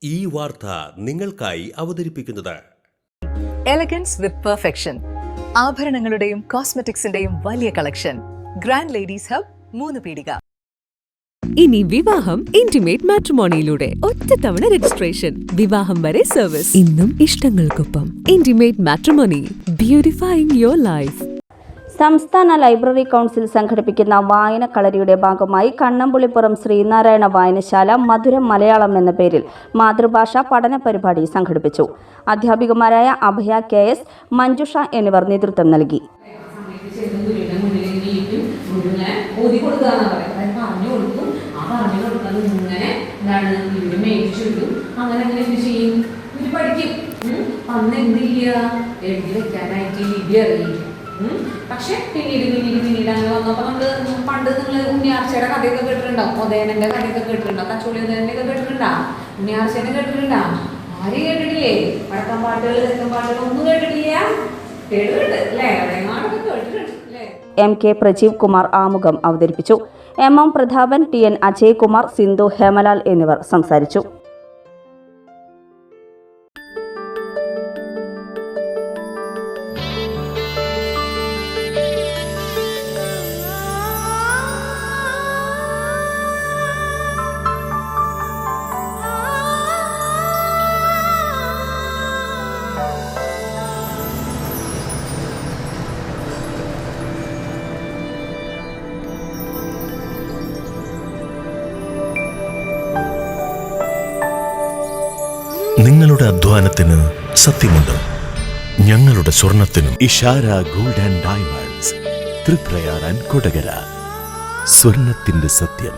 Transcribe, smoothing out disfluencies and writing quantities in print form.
ഈ വാർത്ത നിങ്ങൾക്കായി അവതരിപ്പിക്കുന്നത് എലഗൻസ് വിത്ത് പെർഫെക്ഷൻ, ആഭരണങ്ങളുടെയും കോസ്മെറ്റിക്സിന്റെയും വലിയ കളക്ഷൻ. ഗ്രാൻഡ് ലേഡീസ് ഹബ്, 3 പീടിക. ഇനി വിവാഹം ഇന്റിമേറ്റ് മാട്രിമോണിയിലൂടെ ഒറ്റത്തവണ രജിസ്ട്രേഷൻ, വിവാഹം വരെ സർവീസ്. ഇന്നും ഇഷ്ടങ്ങൾക്കൊപ്പം ഇന്റിമേറ്റ് മാട്രിമോണി, ബ്യൂട്ടിഫൈയിങ് യുവർ ലൈഫ്. സംസ്ഥാന ലൈബ്രറി കൗൺസിൽ സംഘടിപ്പിക്കുന്ന വായനക്കളരിയുടെ ഭാഗമായി കണ്ണമ്പുള്ളിപ്പുറം ശ്രീനാരായണ വായനശാല മധുരം മലയാളം എന്ന പേരിൽ മാതൃഭാഷാ പഠന പരിപാടി സംഘടിപ്പിച്ചു. അധ്യാപികമാരായ അഭയ KS, മഞ്ജുഷ എന്നിവർ നേതൃത്വം നൽകി. പക്ഷെ പിന്നീട് അങ്ങനെ വന്നപ്പോൾ നമ്മൾ പണ്ട് നിങ്ങൾ ഉണ്ണിയാർച്ചയുടെ കഥയൊക്കെ കേട്ടിട്ടുണ്ടാവും, ഉദയനന്റെ കഥയൊക്കെ കേട്ടിട്ടുണ്ടാവും, കച്ചോളി ഉദയനന്റെ ഒക്കെ കേട്ടിട്ടുണ്ടാവും, ഉണ്ണിയാർച്ചേനെ കേട്ടിട്ടുണ്ടാവും. ആരും കേട്ടിട്ടില്ലേ? വടക്കം പാട്ടുകൾ, തെക്കൻ പാട്ടുകൾ ഒന്നും കേട്ടിട്ടില്ല? കേട്ടിട്ടുണ്ട് അല്ലേ? എവിടെയാണൊക്കെ കേട്ടിട്ടുണ്ട് അല്ലേ? MK പ്രജീവ് കുമാർ ആമുഖം അവതരിപ്പിച്ചു. MM പ്രതാപൻ, TN അജയ്കുമാർ, സിന്ധു, ഹേമലാൽ എന്നിവർ സംസാരിച്ചു. നിങ്ങളുടെ അധ്വാനത്തിന് സത്യമുണ്ട്, ഞങ്ങളുടെ സ്വർണത്തിനും. Ishara gold and diamonds, Triprayar and Kodakara. സ്വർണത്തിന്റെ സത്യം.